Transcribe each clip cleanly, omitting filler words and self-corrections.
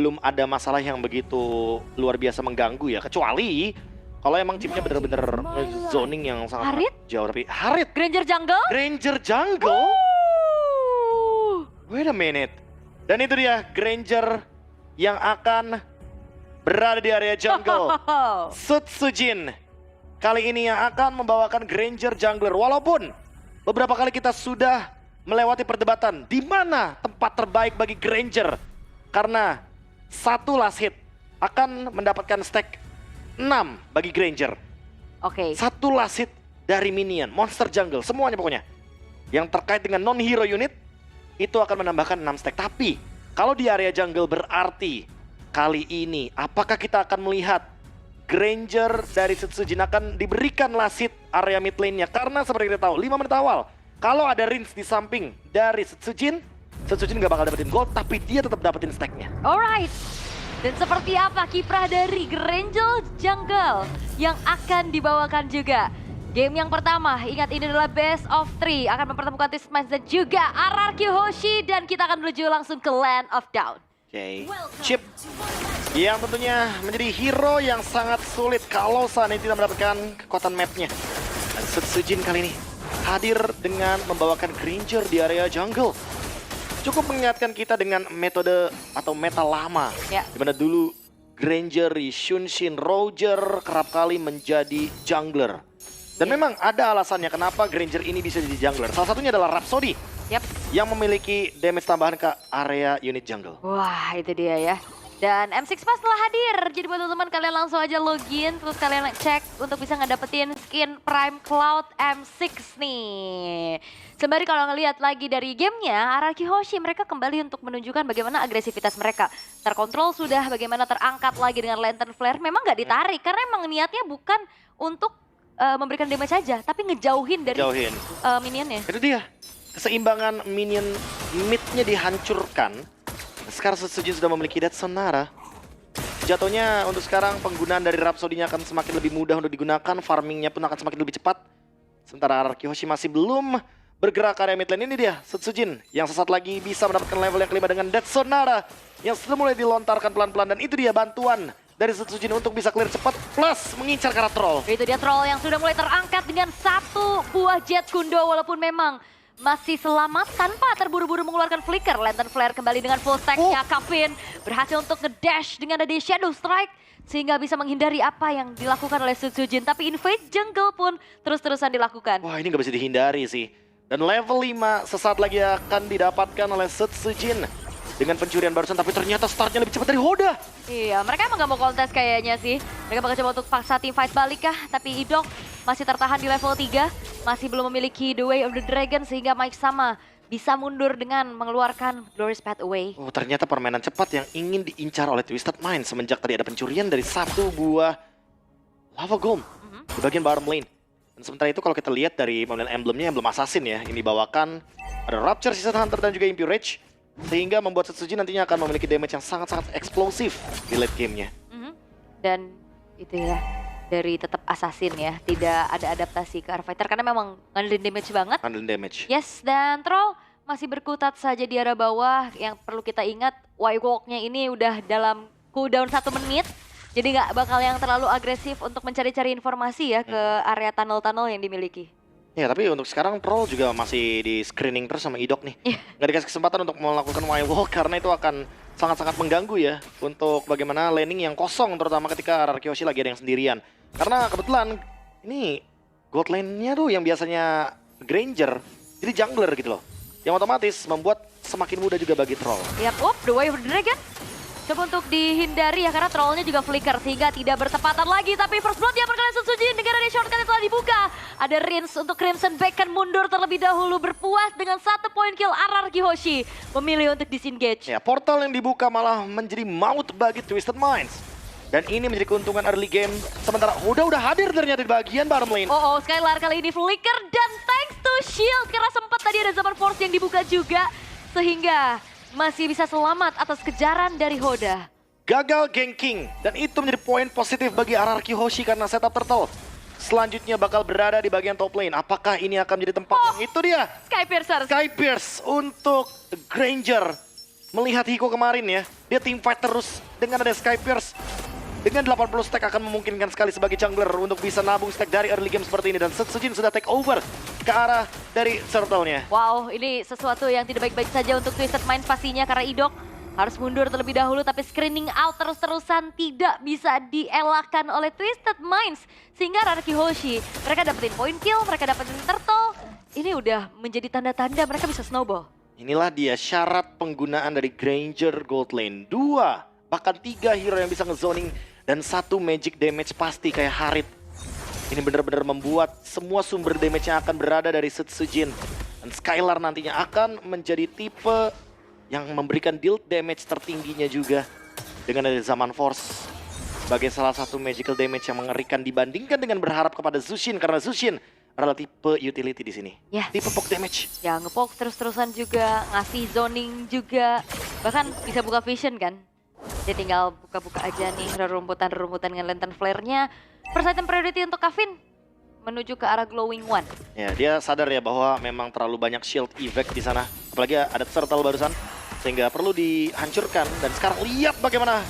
belum ada masalah yang begitu luar biasa mengganggu ya. Kecuali kalau emang chipnya bener-bener zoning yang sangat Harit? jauh. Tapi Harit, Granger Jungle? Granger Jungle? Wait a minute. Dan itu dia Granger yang akan berada di area jungle. Sutsujin kali ini yang akan membawakan Granger Jungler. Walaupun beberapa kali kita sudah melewati perdebatan di mana tempat terbaik bagi Granger. Karena satu last hit akan mendapatkan stack 6 bagi Granger. Oke. Satu last hit dari minion, monster jungle, semuanya pokoknya. Yang terkait dengan non-hero unit, itu akan menambahkan 6 stack. Tapi, kalau di area jungle berarti kali ini, apakah kita akan melihat Granger dari Sutsujin akan diberikan last hit area mid lane-nya? Karena seperti kita tahu, 5 menit awal, kalau ada Rinse di samping dari Sutsujin gak bakal dapetin gold, tapi dia tetap dapetin stack-nya. Alright. Dan seperti apa kiprah dari Granger Jungle yang akan dibawakan juga? Game yang pertama, ingat ini adalah best of 3. Akan mempertemukan Twisted Minds dan juga RRQ Hoshi. Dan kita akan menuju langsung ke Land of Dawn. Oke, Chip yang tentunya menjadi hero yang sangat sulit kalau saat ini tidak mendapatkan kekuatan mapnya. Dan Sutsujin kali ini hadir dengan membawakan Granger di area jungle. Cukup mengingatkan kita dengan metode atau meta lama. Ya. Dimana dulu Granger, Shunshin, Roger kerap kali menjadi jungler. Dan memang ada alasannya kenapa Granger ini bisa jadi jungler. Salah satunya adalah Rhapsody. Yap. Yang memiliki damage tambahan ke area unit jungle. Wah, itu dia ya. Dan M6 Pass telah hadir. Jadi buat teman-teman kalian langsung aja login. Terus kalian cek untuk bisa ngedapetin skin Prime Cloud M6 nih. Sembari kalau ngelihat lagi dari gamenya, RRQ Hoshi mereka kembali untuk menunjukkan bagaimana agresivitas mereka. Terkontrol sudah, bagaimana terangkat lagi dengan Lantern Flare. Memang nggak ditarik, karena emang niatnya bukan untuk memberikan damage saja, tapi ngejauhin dari minionnya. Itu dia. Keseimbangan minion mid-nya dihancurkan. Sekarang Sutsujin sudah memiliki Death Sonara. Jatuhnya untuk sekarang penggunaan dari Rhapsody-nya akan semakin lebih mudah untuk digunakan. Farming-nya pun akan semakin lebih cepat. Sementara RRQ Hoshi masih belum bergerak ke area mid lane. Ini dia Sutsujin yang sesaat lagi bisa mendapatkan level yang kelima dengan Death Sonara. Yang sudah mulai dilontarkan pelan-pelan. Dan itu dia bantuan dari Sutsujin untuk bisa clear cepat. Plus mengincar ke arah troll. Itu dia troll yang sudah mulai terangkat dengan satu buah jet kundo. Walaupun memang masih selamat tanpa terburu-buru mengeluarkan flicker. Lantern Flare kembali dengan full stack-nya. Kavin berhasil untuk ngedash dengan ada Shadow Strike. Sehingga bisa menghindari apa yang dilakukan oleh Sutsujin. Tapi invade jungle pun terus-terusan dilakukan. Wah, ini nggak bisa dihindari sih. Dan level 5 sesaat lagi akan didapatkan oleh Sutsujin. Dengan pencurian barusan, tapi ternyata startnya lebih cepat dari Hoda. Iya, mereka emang gak mau kontes kayaknya sih. Mereka bakal coba untuk paksa tim fight balik kah? Tapi Idok masih tertahan di level 3. Masih belum memiliki The Way of the Dragon sehingga Mike Sama bisa mundur dengan mengeluarkan Glorious Path Away. Oh, ternyata permainan cepat yang ingin diincar oleh Twisted Mind semenjak tadi ada pencurian dari satu buah Lava Golem di bagian bottom lane. Dan sementara itu kalau kita lihat dari pemilihan emblemnya, emblem assassin ya, ini dibawakan ada Rapture, Season Hunter dan juga Impure Rage. Sehingga membuat Sutsujin nantinya akan memiliki damage yang sangat-sangat eksplosif di late game-nya. Dan itu ya, dari tetap assassin ya, tidak ada adaptasi ke Air Fighter karena memang ngandelin damage banget. Ngandelin damage. Yes, dan Troll masih berkutat saja di arah bawah. Yang perlu kita ingat, Y-Walk-nya ini udah dalam cooldown 1 menit. Jadi nggak bakal yang terlalu agresif untuk mencari-cari informasi ya ke area tunnel-tunnel yang dimiliki. Ya, tapi untuk sekarang Troll juga masih di screening terus sama Idok nih. Nggak dikasih kesempatan untuk melakukan wild walk karena itu akan sangat-sangat mengganggu ya untuk bagaimana laning yang kosong, terutama ketika RRQ Hoshi lagi ada yang sendirian. Karena kebetulan ini gold lane-nya tuh yang biasanya Granger jadi jungler gitu loh. Yang otomatis membuat semakin mudah juga bagi Troll. Yap, The Way of the Dragon coba untuk dihindari ya karena trollnya juga flicker sehingga tidak bertepatan lagi. Tapi first blood yang berkalian Sutsujin dengan ada shortcut yang telah dibuka. Ada Rinse untuk Crimson Bacon mundur terlebih dahulu, berpuas dengan 1 poin kill. RRQ Hoshi memilih untuk disengage. Ya, portal yang dibuka malah menjadi maut bagi Twisted Minds. Dan ini menjadi keuntungan early game. Sementara Hoda udah hadir ternyata di bagian bottom lane. Oh, Skylar kali ini flicker dan thanks to shield karena sempat tadi ada Zaman Force yang dibuka juga. Sehingga masih bisa selamat atas kejaran dari Hoda. Gagal ganking, dan itu menjadi poin positif bagi RRQ Hoshi karena setup turtle. Selanjutnya bakal berada di bagian top lane. Apakah ini akan menjadi tempat yang itu dia? Sky Piercer. Sky Pierce untuk Granger. melihat Hiko kemarin ya, dia team fight terus dengan ada Sky Pierce. Dengan 80 stack akan memungkinkan sekali sebagai jungler untuk bisa nabung stack dari early game seperti ini. Dan Setsujin sudah take over ke arah dari turtle-nya. Wow, ini sesuatu yang tidak baik-baik saja untuk Twisted Minds pastinya karena Idok harus mundur terlebih dahulu tapi screening out terus-terusan tidak bisa dielakkan oleh Twisted Minds. Sehingga Raraki Hoshi, mereka dapetin point kill, mereka dapetin turtle. Ini udah menjadi tanda-tanda mereka bisa snowball. Inilah dia syarat penggunaan dari Granger Gold Lane. 2, bahkan 3 hero yang bisa ngezoning dan 1 magic damage pasti kayak Harit. Ini benar-benar membuat semua sumber damage yang akan berada dari Setsujin. Dan Skylar nantinya akan menjadi tipe yang memberikan deal damage tertingginya juga. Dengan ada Zaman Force sebagai salah satu magical damage yang mengerikan dibandingkan dengan berharap kepada Zushin. Karena Zushin adalah tipe utility di sini. Ya. Tipe poke damage. Ya ngepoke terus-terusan juga, ngasih zoning juga. Bahkan bisa buka vision kan. Dia tinggal buka-buka aja nih rerumputan-rerumputan dengan lantern flare-nya. First item priority untuk Kavin menuju ke arah glowing one. Ya, dia sadar ya bahwa memang terlalu banyak shield effect di sana. Apalagi ada turtle barusan sehingga perlu dihancurkan dan sekarang lihat bagaimana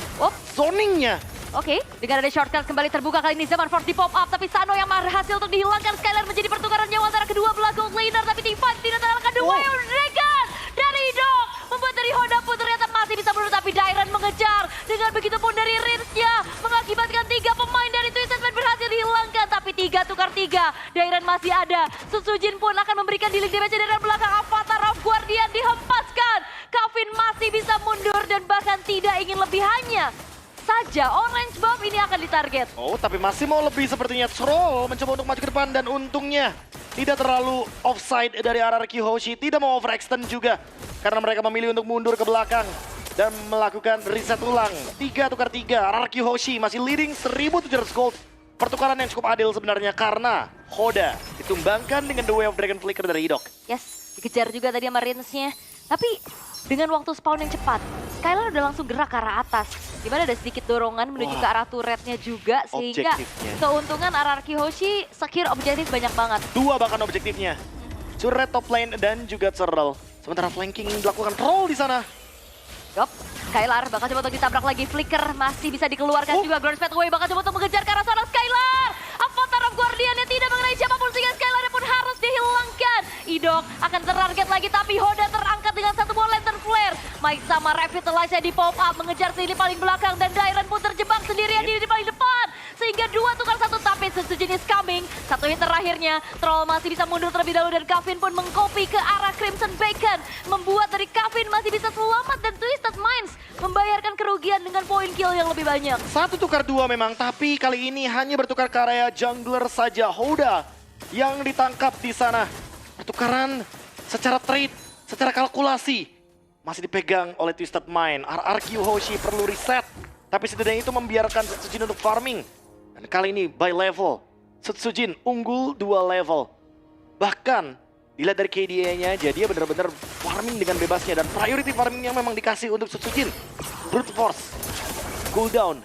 zoningnya. Oke, dengan ada shortcut kembali terbuka kali ini Zaman Force di pop up tapi Sano yang berhasil untuk dihilangkan. Skylar menjadi pertukaran nyawa antara kedua belah gold laner tapi T5 tidak terkalahkan. The Wild Dragon dari Dog membuat dari Honda pun ternyata masih bisa mundur tapi Dairon mengejar. Dengan begitu pun dari Rinsnya mengakibatkan 3 pemain dari Twisted Minds berhasil dihilangkan tapi 3 tukar 3. Dairon masih ada. Setsujin pun akan memberikan dealing damage dari belakang. Avatar of Guardian dihempaskan. Kavin masih bisa mundur dan bahkan tidak ingin lebih hanya saja Orange Buff ini akan ditarget. Oh, tapi masih mau lebih sepertinya. Troll mencoba untuk maju ke depan dan untungnya tidak terlalu offside dari Raraki Hoshi. Tidak mau overextend juga karena mereka memilih untuk mundur ke belakang dan melakukan reset ulang. 3 tukar 3. Raraki Hoshi masih leading 1.700 gold. Pertukaran yang cukup adil sebenarnya karena Hoda ditumbangkan dengan The Way of Dragon Flicker dari Idok. Yes, dikejar juga tadi sama Rinsnya. Tapi dengan waktu spawn yang cepat, Skylar udah langsung gerak ke arah atas. Dimana ada sedikit dorongan menuju ke arah turretnya juga. Sehingga keuntungan Raraki Hoshi secure objektif banyak banget. 2 bahkan objektifnya. Turret top lane dan juga turtle. Sementara flanking dilakukan Troll di sana. Yup, Skylar bakal coba untuk ditabrak lagi. Flicker masih bisa dikeluarkan juga. Glorious Pathway bakal coba untuk mengejar ke arah sana Skylar. Avatar of Guardian yang tidak mengenai siapapun sehingga Skylar pun harus dihilangkan. Idok akan tertarget lagi tapi Hoda terangkat dengan satu buah lantern flare. Mike sama Revitalize di pop up mengejar sini paling belakang dan Dairon pun terjebak sendirian di paling depan. Sehingga 2 tukar 1 tapi Setsujin is coming. 1 hit terakhirnya, Troll masih bisa mundur terlebih dahulu dan Kavin pun mengcopy ke arah Crimson Bacon. Membuat dari Kavin masih bisa selamat dan Twisted Minds membayarkan kerugian dengan poin kill yang lebih banyak. 1 tukar 2 memang, tapi kali ini hanya bertukar ke area jungler saja. Hoda yang ditangkap di sana. Pertukaran secara trade, secara kalkulasi masih dipegang oleh Twisted Mind. RRQ Hoshi perlu reset, tapi setidaknya itu membiarkan Setsujin untuk farming. Dan kali ini by level, Setsujin unggul 2 level. Bahkan dilihat dari KDA-nya aja, dia benar-benar farming dengan bebasnya. Dan priority farming yang memang dikasih untuk Setsujin. Brute Force, cooldown,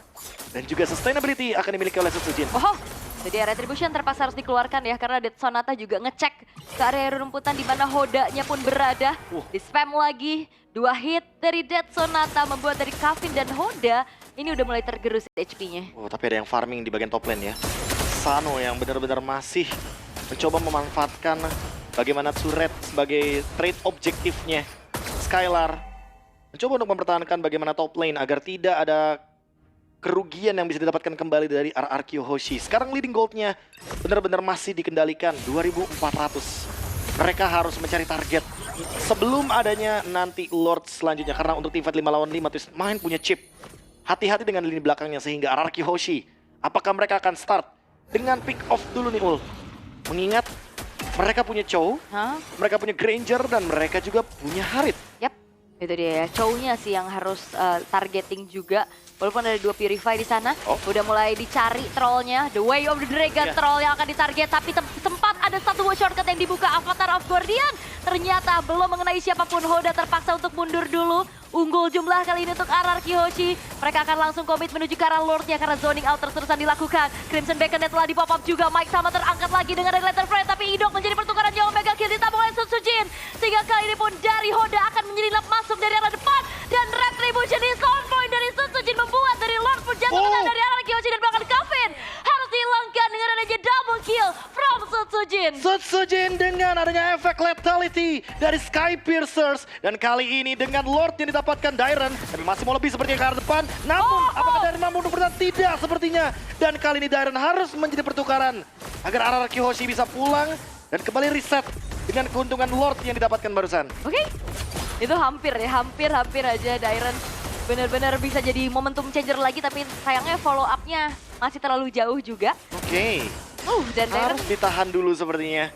dan juga sustainability akan dimiliki oleh Setsujin. Oh, jadi Retribution terpaksa harus dikeluarkan ya karena Dead Sonata juga ngecek ke area rumputan di mana Hodanya pun berada. Di spam lagi, 2 hit dari Dead Sonata membuat dari Kavin dan Hoda ini udah mulai tergerus HP-nya. Oh, tapi ada yang farming di bagian top lane ya. Sano yang benar-benar masih mencoba memanfaatkan bagaimana turret sebagai trade objektifnya. Skylar mencoba untuk mempertahankan bagaimana top lane agar tidak ada kerugian yang bisa didapatkan kembali dari RRQ Hoshi. Sekarang leading goldnya benar-benar masih dikendalikan 2.400. Mereka harus mencari target sebelum adanya nanti Lord selanjutnya. Karena untuk teamfight 5 lawan 5 Twisted Mind punya chip. Hati-hati dengan lini belakangnya sehingga RRQ Hoshi, apakah mereka akan start dengan pick off dulu nih Ul? Mengingat mereka punya Chow, mereka punya Granger, dan mereka juga punya Harit. Yap, itu dia ya. Chow-nya sih yang harus targeting juga. Walaupun ada 2 Purify di sana, udah mulai dicari trollnya. The Way of the Dragon troll yang akan ditarget, tapi sempat ada satu shortcut yang dibuka Avatar of Guardian. ternyata belum mengenai siapapun. Hoda terpaksa untuk mundur dulu. Unggul jumlah kali ini untuk RRQ Hoshi. Mereka akan langsung komit menuju ke arah Lordnya karena zoning out terus-terusan dilakukan. Crimson Beacon telah di pop up juga. Mike sama terangkat lagi dengan Regulator Friend, tapi Idok menjadi pertukaran jauh mega kill ditabung oleh Sutsujin. Sehingga kali ini pun dari Hoda akan menyelinap masuk dari arah depan. Dan Retribution di spawn point dari Sutsujin membuat dari Lord pun jatuh dari RRQ Hoshi dan bahkan Kevin harus dihilangkan dengan adanya double kill from Sutsujin. Sutsujin dengan adanya efek lethality dari Sky Piercers. Dan kali ini dengan Lord yang didapatkan Dairon. Tapi masih mau lebih sepertinya ke arah depan. Namun apakah Dairon mampu untuk bertahan? Tidak sepertinya. Dan kali ini Dairon harus menjadi pertukaran. Agar RRQ Hoshi bisa pulang dan kembali reset dengan keuntungan Lord yang didapatkan barusan. Oke, itu hampir ya, hampir aja Dairon benar-benar bisa jadi momentum changer lagi, tapi sayangnya follow up-nya masih terlalu jauh juga. Oke. Dan Dairon Harus ditahan dulu sepertinya.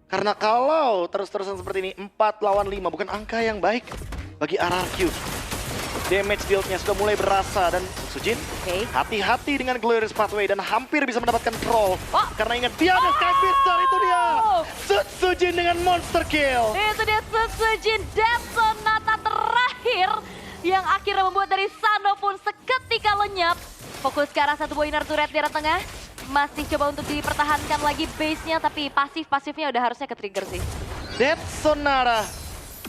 Karena kalau terus-terusan seperti ini 4 lawan 5 bukan angka yang baik bagi RRQ. Damage build-nya sudah mulai berasa dan Sutsujin hati-hati dengan Glorious Pathway dan hampir bisa mendapatkan troll. Karena ingat dia ada Sky Piercer, itu dia. Sutsujin dengan monster kill. Itu dia Sutsujin, Death Sonata terakhir yang akhirnya membuat dari Sano pun seketika lenyap. Fokus ke arah satu poiner turret di arah tengah. Masih coba untuk dipertahankan lagi base-nya, tapi pasifnya udah harusnya ke-trigger sih. Death Sonara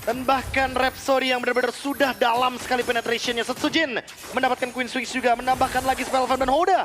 dan bahkan Rhapsody yang benar-benar sudah dalam sekali penetrationnya. Sutsujin mendapatkan Queen Switch juga, menambahkan lagi spell farm dan Hoda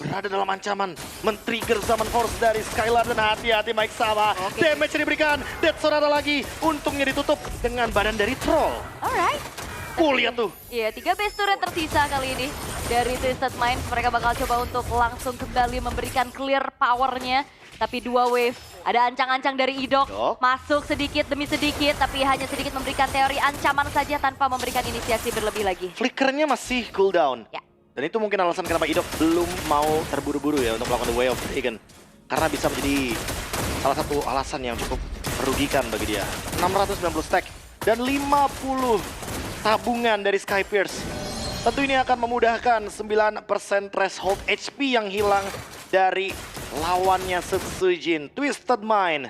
berada dalam ancaman men-trigger Summon Force dari Skylar dan hati-hati Mike sama. Damage yang diberikan, Death Sonara lagi, untungnya ditutup dengan badan dari Troll. Alright. Lihat tuh. Iya, 3 base turret tersisa kali ini dari Twisted Minds. Mereka bakal coba untuk langsung kembali memberikan clear powernya. Tapi 2 wave, ada ancang-ancang dari Idok. Masuk sedikit demi sedikit, tapi hanya sedikit memberikan teori ancaman saja tanpa memberikan inisiasi berlebih lagi. Flickernya masih cooldown. Ya. Dan itu mungkin alasan kenapa Idok belum mau terburu-buru ya untuk melakukan The Way of Dragon. Karena bisa menjadi salah satu alasan yang cukup merugikan bagi dia. 690 stack dan 50 tabungan dari Sky Pierce. Tentu ini akan memudahkan 9% threshold HP yang hilang dari lawannya Sutsujin. Twisted Mind,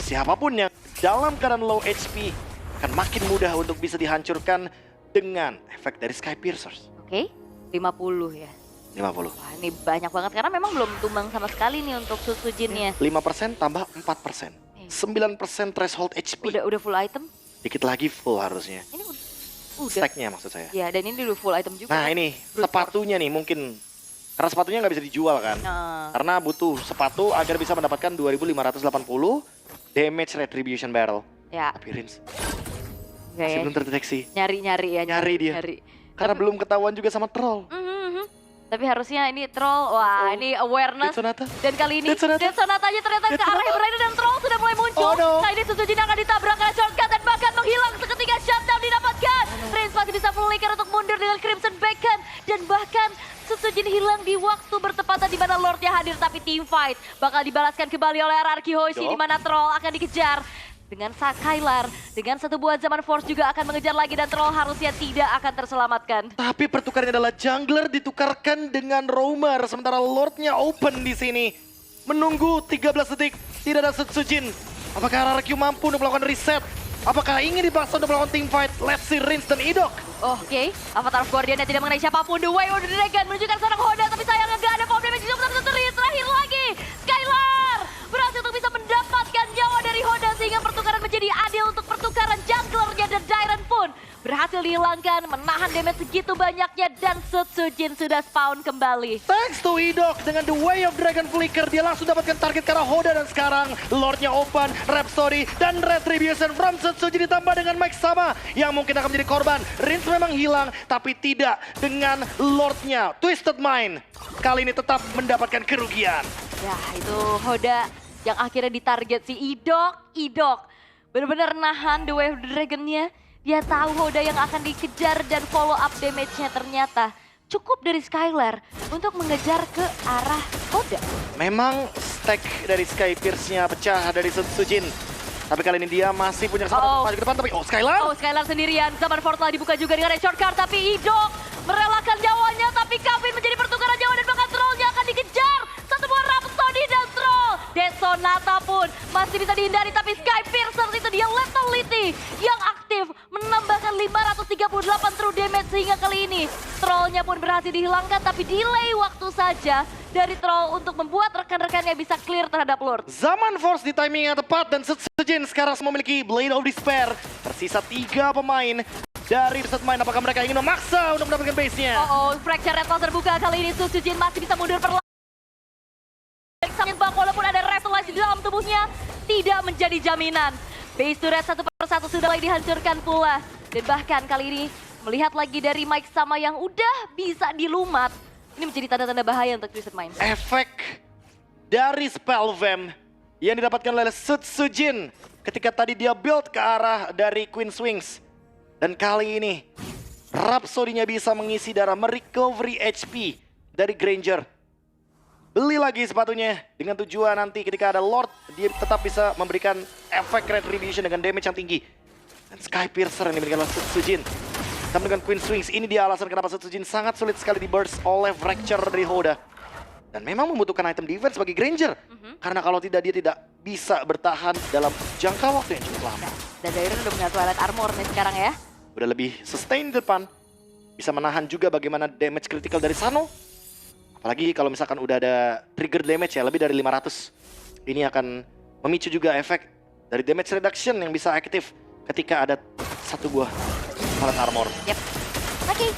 siapapun yang dalam keadaan low HP akan makin mudah untuk bisa dihancurkan dengan efek dari Sky Piercers. Oke, 50 ya. 50. Wah, ini banyak banget karena memang belum tumbang sama sekali nih untuk Sutsujinnya. 5% tambah 4%. 9% threshold HP. Udah full item? Dikit lagi full harusnya. Ini udah. Stacknya maksud saya. Ya, dan ini udah full item juga. Nah ini sepatunya nih mungkin. Karena sepatunya nggak bisa dijual kan. Karena butuh sepatu agar bisa mendapatkan 2580 damage retribution barrel. Ya. Tapi Rins Gak masih ya. belum terdeteksi. Nyari ya. Nyari dia. Karena belum ketahuan juga sama troll. Tapi harusnya ini troll, wah ini awareness. Death Sonata. Dan kali ini Death Sonata. Death Sonatanya ternyata ke arah yang berbeda dan troll sudah mulai muncul. Nah ini Sutsujin akan ditabrak oleh shortcut dan bahkan menghilang seketika shutdown didapatkan. Reigns masih bisa flicker untuk mundur dengan Crimson Beacon. Dan bahkan Sutsujin hilang di waktu bertepatan di mana Lordnya hadir, tapi team fight bakal dibalaskan kembali oleh RRQ Hoshi di mana troll akan dikejar. Dengan Skylar, dengan satu buah Zaman Force juga akan mengejar lagi dan troll harusnya tidak akan terselamatkan. Tapi pertukarannya adalah jungler ditukarkan dengan roamer, sementara Lordnya open di sini. Menunggu 13 detik, tidak ada Sutsujin. Apakah RRQ mampu untuk melakukan reset? Apakah ingin dipaksa untuk melakukan team fight? Let's see Rins dan Idok. Oke, Avatar of Guardian yang tidak mengenai siapapun. The Way of the Dragon menunjukkan seorang Hoda, tapi sayangnya gak ada pop damage. Terakhir lagi, Skylar berhasil untuk bisa mendapatkan nyawa dari Hoda sehingga pertukaran menjadi adil untuk pertukaran junglernya, dan Dairon pun berhasil dihilangkan, menahan damage segitu banyaknya, dan Sutsujin sudah spawn kembali. Thanks to Idok dengan The Way of Dragon Flicker, dia langsung dapatkan target karena Hoda, dan sekarang Lordnya open, Rhapsody dan Retribution from Sutsujin ditambah dengan Mike sama yang mungkin akan menjadi korban. Rins memang hilang, tapi tidak dengan Lordnya. Twisted Mind kali ini tetap mendapatkan kerugian. Ya, itu Hoda yang akhirnya ditarget si Idok benar-benar nahan The Way of the Dragon-nya. Dia tahu Hoda yang akan dikejar dan follow up damage-nya ternyata cukup dari Skylar untuk mengejar ke arah Hoda. Memang stack dari Sky Pierce-nya pecah dari Sutsujin. Tapi kali ini dia masih punya kesempatan maju ke depan, tapi Skylar. Skylar sendirian, Zaman Force telah dibuka juga dengan shortcut, tapi Idok merelakan nyawanya, tapi Kevin menjadi pertukaran nyawa dan bahkan trollnya akan dikejar. Satu buah Rhapsody dan troll. Death Sonata pun masih bisa dihindari, tapi Sky Piercer itu dia lethal 8 true damage sehingga kali ini trollnya pun berhasil dihilangkan, tapi delay waktu saja dari troll untuk membuat rekan-rekannya bisa clear terhadap Lord. Zaman Force di timing yang tepat dan Sejin sekarang memiliki Blade of Despair. Tersisa 3 pemain dari Twisted Mind. Apakah mereka ingin memaksa untuk mendapatkan base-nya? Fracture Red Pulse terbuka kali ini. Sujin masih bisa mundur perlahan. Walaupun ada Revitalize di dalam tubuhnya, tidak menjadi jaminan. Base turret satu persatu sudah mulai dihancurkan pula. Dan bahkan kali ini melihat lagi dari Mike Sama yang udah bisa dilumat. Ini menjadi tanda-tanda bahaya untuk Twisted Mind. Efek dari Spell Vamp yang didapatkan oleh Sujin ketika tadi dia build ke arah dari Queen's Wings. Dan kali ini Rhapsody-nya bisa mengisi darah, merecovery HP dari Granger. Beli lagi sepatunya dengan tujuan nanti ketika ada Lord, dia tetap bisa memberikan efek retribution dengan damage yang tinggi. Dan Sky Piercer yang diberikan oleh Sujin. Dan dengan Queen's Wings, ini dia alasan kenapa Sujin sangat sulit sekali di burst oleh Fracture dari Hoda. Dan memang membutuhkan item defense bagi Granger. Karena kalau tidak, dia tidak bisa bertahan dalam jangka waktu yang cukup lama. Dan Dairon udah punya Twilight Armor nih sekarang ya. Udah lebih sustain di depan. Bisa menahan juga bagaimana damage critical dari Sano. Apalagi kalau misalkan udah ada trigger damage ya, lebih dari 500. Ini akan memicu juga efek dari damage reduction yang bisa aktif ketika ada satu buah Twilight Armor. Yep. Oke.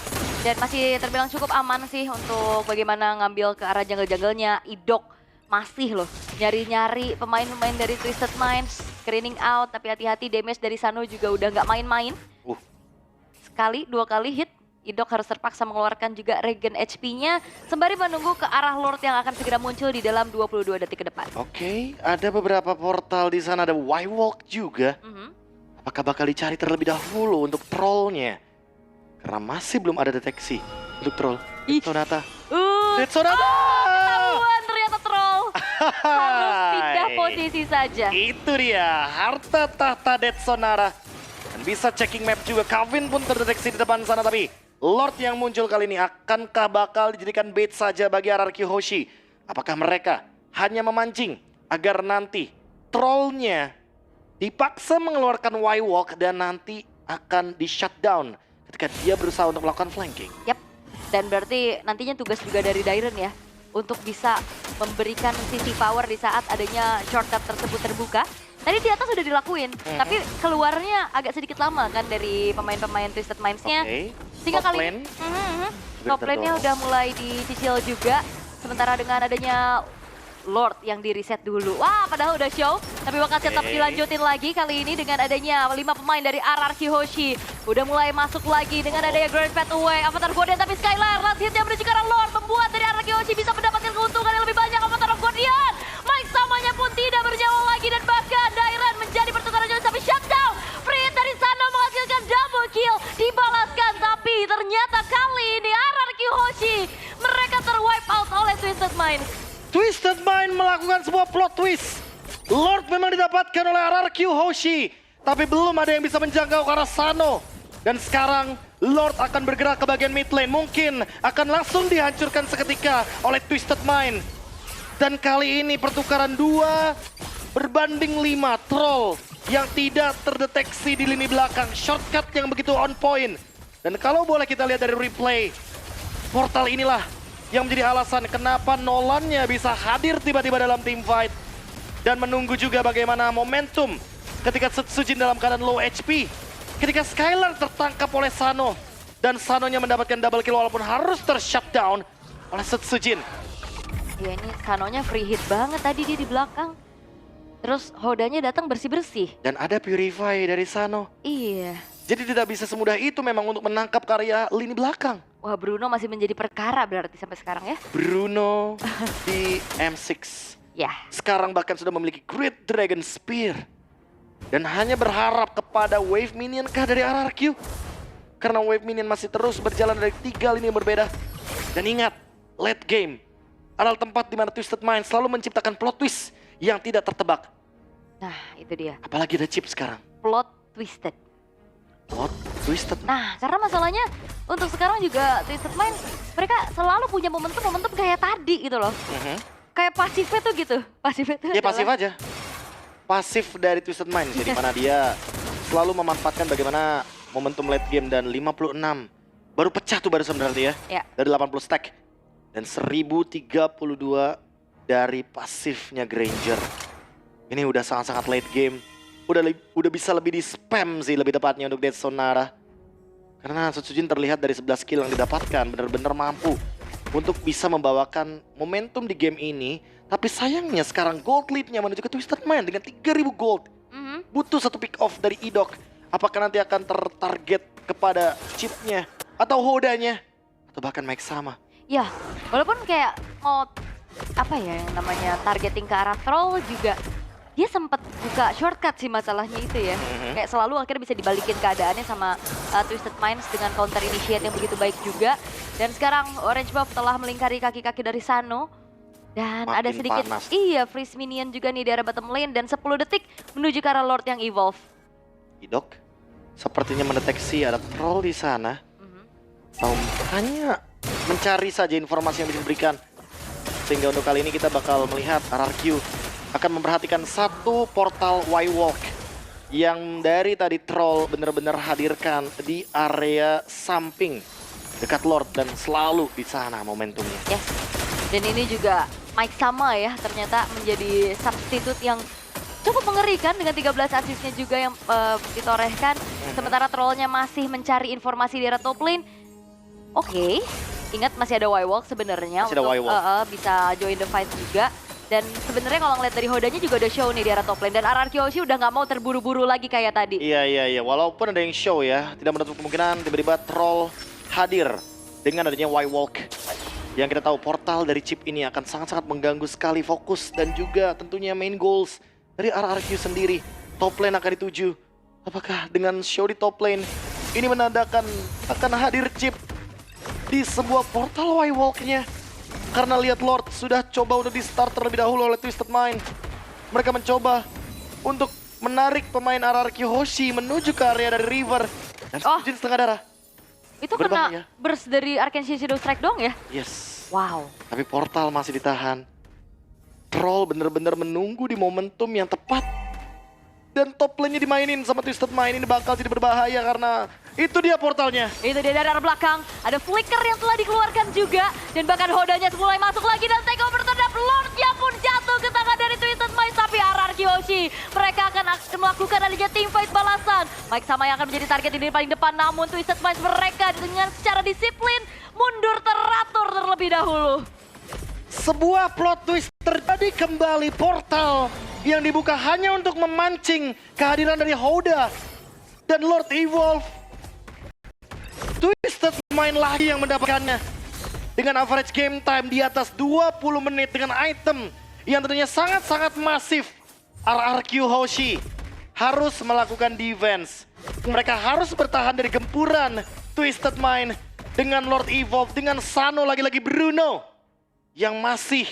Dan masih terbilang cukup aman sih untuk bagaimana ngambil ke arah jungle-jungle-nya. Idok masih loh nyari-nyari pemain-pemain dari Twisted Minds. Screening out, tapi hati-hati damage dari Sano juga udah nggak main-main. Sekali, 2 kali hit. Idok harus terpaksa mengeluarkan juga regen HP-nya sembari menunggu ke arah Lord yang akan segera muncul di dalam 22 detik ke depan. Oke, ada beberapa portal di sana, ada Y-Walk juga. Apakah bakal dicari terlebih dahulu untuk trollnya? Karena masih belum ada deteksi untuk troll. Sonata. Sonata! Ketahuan ternyata troll. Harus pindah posisi saja. Itu dia, harta tahta Dead Sonara. Dan bisa checking map juga, Calvin pun terdeteksi di depan sana, tapi Lord yang muncul kali ini akankah bakal dijadikan bait saja bagi RRQ Hoshi? Apakah mereka hanya memancing agar nanti trollnya dipaksa mengeluarkan Y-Walk dan nanti akan di shutdown ketika dia berusaha untuk melakukan flanking? Yap, dan berarti nantinya tugas juga dari Dairon ya untuk bisa memberikan sisi power di saat adanya shortcut tersebut terbuka. Tadi di atas sudah dilakuin, tapi keluarnya agak sedikit lama kan dari pemain-pemain Twisted Minds-nya. Sehingga kali ini top lane-nya udah mulai dicicil juga. Sementara dengan adanya Lord yang di reset dulu. Wah, padahal udah show, tapi bakal tetap dilanjutin lagi kali ini dengan adanya 5 pemain dari RRQ Hoshi. Udah mulai masuk lagi dengan adanya Grand Fat Away, Avatar Guardian, tapi Skylar last hit yang menuju ke arah Lord membuat dari RRQ Hoshi bisa mendapatkan keuntungan yang lebih banyak. Avatar Guardian, Mike Samanya pun tidak bernyawa lagi dan bahkan Dairon menjadi pertukaran jauh tapi shutdown. Free hit dari sana menghasilkan double kill, dibalaskan tapi ternyata kali ini RRQ Hoshi mereka terwipe out oleh Twisted Mind. Twisted Mind melakukan sebuah plot twist. Lord memang didapatkan oleh RRQ Hoshi, tapi belum ada yang bisa menjangkau ke arah Sano. Dan sekarang Lord akan bergerak ke bagian mid lane. Mungkin akan langsung dihancurkan seketika oleh Twisted Mind. Dan kali ini pertukaran 2 berbanding 5 troll yang tidak terdeteksi di lini belakang. Shortcut yang begitu on point. Dan kalau boleh kita lihat dari replay, portal inilah yang menjadi alasan kenapa Nolan-nya bisa hadir tiba-tiba dalam team fight. Dan menunggu juga bagaimana momentum ketika Sujin dalam keadaan low HP. Ketika Skylar tertangkap oleh Sano. Dan Sanonya mendapatkan double kill walaupun harus ter-shutdown oleh Sujin. Ya ini Sanonya free hit banget tadi dia di belakang. Terus Hodanya datang bersih-bersih. Dan ada Purify dari Sano. Iya. Jadi tidak bisa semudah itu memang untuk menangkap karya lini belakang. Wah, Bruno masih menjadi perkara berarti sampai sekarang ya. Bruno di M6. Ya. Sekarang bahkan sudah memiliki Great Dragon Spear. Dan hanya berharap kepada wave minion kah dari RRQ. Karena wave minion masih terus berjalan dari 3 lini yang berbeda. Dan ingat, late game adalah tempat di mana Twisted Mind selalu menciptakan plot twist yang tidak tertebak. Nah, itu dia. Apalagi ada chip sekarang. Plot twisted. Plot twisted. Nah, karena masalahnya untuk sekarang juga Twisted Mind mereka selalu punya momentum-momentum kayak tadi gitu loh. Kayak pasifnya tuh gitu. Pasifnya tuh Ya pasif aja. Pasif dari Twisted Mind. Jadi mana dia selalu memanfaatkan bagaimana momentum late game dan 56. Baru pecah tuh barusan berarti ya. Ya. Dari 80 stack. Dan 1032 dari pasifnya Granger. Ini udah sangat-sangat late game. Udah bisa lebih di spam sih lebih tepatnya untuk Dead Sonara. Karena Setsujin terlihat dari 11 kill yang didapatkan benar-benar mampu untuk bisa membawakan momentum di game ini. Tapi sayangnya sekarang gold lead-nya menuju ke Twisted Mind dengan 3000 gold. Butuh satu pick off dari Idok. Apakah nanti akan tertarget kepada chipnya atau hodanya atau bahkan Mike sama? Ya, walaupun kayak mau apa ya yang namanya targeting ke arah troll juga dia sempat buka shortcut sih masalahnya itu ya. Kayak selalu akhirnya bisa dibalikin keadaannya sama Twisted Minds dengan counter initiate yang begitu baik juga. Dan sekarang Orange Buff telah melingkari kaki-kaki dari Sano. Dan Makin ada sedikit, panas. iya freeze minion juga nih di area bottom lane. Dan 10 detik menuju ke arah Lord yang evolve. Idok sepertinya mendeteksi ada troll di sana. Atau hanya mencari saja informasi yang bisa diberikan. Sehingga untuk kali ini kita bakal melihat RRQ akan memperhatikan satu portal Y-Walk yang dari tadi troll benar-benar hadirkan di area samping dekat Lord dan selalu di sana momentumnya. Yes. Dan ini juga Mike sama ya ternyata menjadi substitute yang cukup mengerikan dengan 13 asisnya juga yang ditorehkan. Sementara trollnya masih mencari informasi di area top lane. Oke, ingat masih ada Y-Walk sebenarnya Masih ada untuk Y-Walk. bisa join the fight juga. Dan sebenarnya kalau ngeliat dari hodanya juga udah show nih di area top lane. Dan RRQ Hoshi udah nggak mau terburu-buru lagi kayak tadi. Iya. Walaupun ada yang show ya, tidak menutup kemungkinan tiba-tiba troll hadir dengan adanya Y-Walk. Yang kita tahu portal dari chip ini akan sangat-sangat mengganggu sekali fokus dan juga tentunya main goals dari RRQ sendiri. Top lane akan dituju. Apakah dengan show di top lane ini menandakan akan hadir chip di sebuah portal Y-Walk-nya? Karena lihat Lord sudah coba untuk di start terlebih dahulu oleh Twisted Mind. Mereka mencoba untuk menarik pemain RRQ Hoshi menuju ke area dari River. Dan Setsujin setengah darah. Itu Berbahaya. kena burst dari Arcane Shadow Strike dong ya? Yes. Wow. Tapi portal masih ditahan. Troll bener-bener menunggu di momentum yang tepat. Dan top lane-nya dimainin sama Twisted Mind. Ini bakal jadi berbahaya karena itu dia portalnya. Itu dia dari arah belakang. Ada flicker yang telah dikeluarkan juga. Dan bahkan hodanya mulai masuk lagi dan take over terhadap Lordnya pun jatuh ke tangan dari Twisted Mind. Tapi RRQ Hoshi, mereka akan melakukan adanya teamfight balasan. Mike sama yang akan menjadi target ini paling depan. Namun Twisted Mind mereka dengan secara disiplin mundur teratur terlebih dahulu. Sebuah plot twist terjadi kembali, portal yang dibuka hanya untuk memancing kehadiran dari Hoda dan Lord Evolve. Twisted Mind lagi yang mendapatkannya dengan average game time di atas 20 menit dengan item yang tentunya sangat-sangat masif. RRQ Hoshi harus melakukan defense. Mereka harus bertahan dari gempuran Twisted Mind dengan Lord Evolve, dengan Sano lagi-lagi Bruno yang masih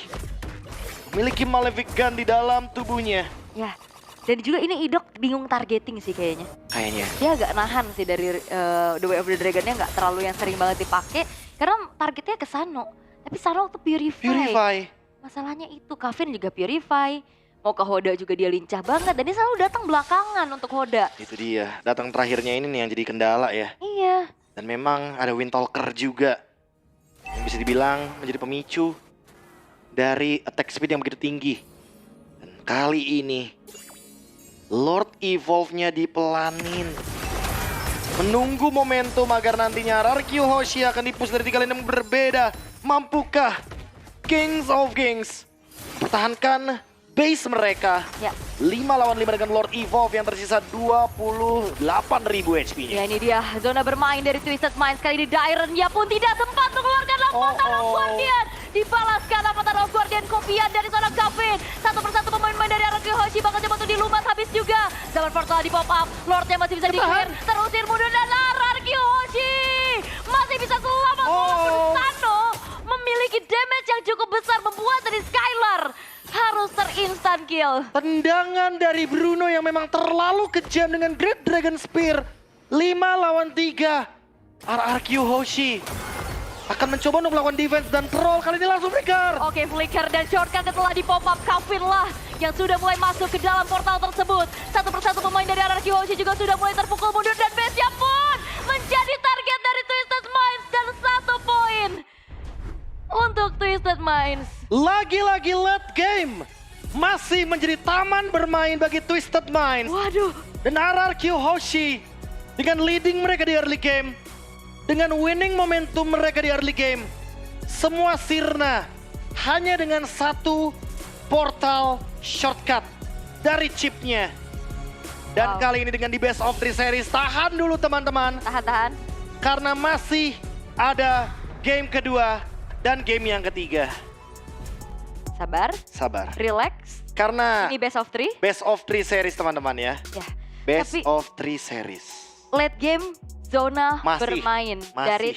memiliki Malefic Gun di dalam tubuhnya. Ya, dan juga ini Idok bingung targeting sih kayaknya. Kayaknya. Dia agak nahan sih dari The Way of the Dragon-nya nggak terlalu yang sering banget dipakai. Karena targetnya ke Sano. Tapi Sano tuh Purify. Masalahnya itu, Kavin juga Purify. Mau ke Hoda juga dia lincah banget. Dan dia selalu datang belakangan untuk Hoda. Itu dia, datang terakhirnya ini nih yang jadi kendala ya. Iya. Dan memang ada Windtalker juga yang bisa dibilang menjadi pemicu dari attack speed yang begitu tinggi. Dan kali ini Lord Evolve-nya dipelanin. Menunggu momentum agar nantinya RRQ Hoshi akan dipush dari 3 lane yang berbeda. Mampukah Kings of Kings pertahankan base mereka? Ya. 5 lawan 5 dengan Lord Evolve yang tersisa 28.000 HP-nya. Ya ini dia zona bermain dari Twisted Minds. Kali ini Dairon ya pun tidak sempat mengeluarkan Avatar of Guardian. Dibalaskan Avatar of Guardian kopian dari seorang Kavin. Satu persatu pemain-pemain dari RRQ Hoshi bakal coba untuk dilumat habis juga. Zaman portal di pop up, Lordnya masih bisa di-clear. Terusir mundur dan RRQ Hoshi masih bisa selamat. Walaupun Sano memiliki damage yang cukup besar membuat dari Skylar harus terinstan kill. Tendangan dari Bruno yang memang terlalu kejam dengan Great Dragon Spear. 5 lawan 3. RRQ Hoshi akan mencoba untuk melakukan defense dan troll kali ini langsung flicker. Oke, flicker dan shortcut setelah di pop up. Kavin lah yang sudah mulai masuk ke dalam portal tersebut. Satu persatu pemain dari RRQ Hoshi juga sudah mulai terpukul mundur dan base-nya pun menjadi target dari Twisted Minds dan 1 poin untuk Twisted Minds. Lagi-lagi late game masih menjadi taman bermain bagi Twisted Minds. Waduh. Dan RRQ Hoshi dengan leading mereka di early game, dengan winning momentum mereka di early game, semua sirna hanya dengan satu portal shortcut dari chipnya. Dan Wow. kali ini dengan di best of 3 series, tahan dulu teman-teman, Tahan-tahan. karena masih ada game kedua dan game yang ketiga. Sabar, Sabar, relax. karena Ini best of 3. best of 3 series teman-teman ya. Ya. Best Tapi of 3 series. late game zona Masih, bermain masih. dari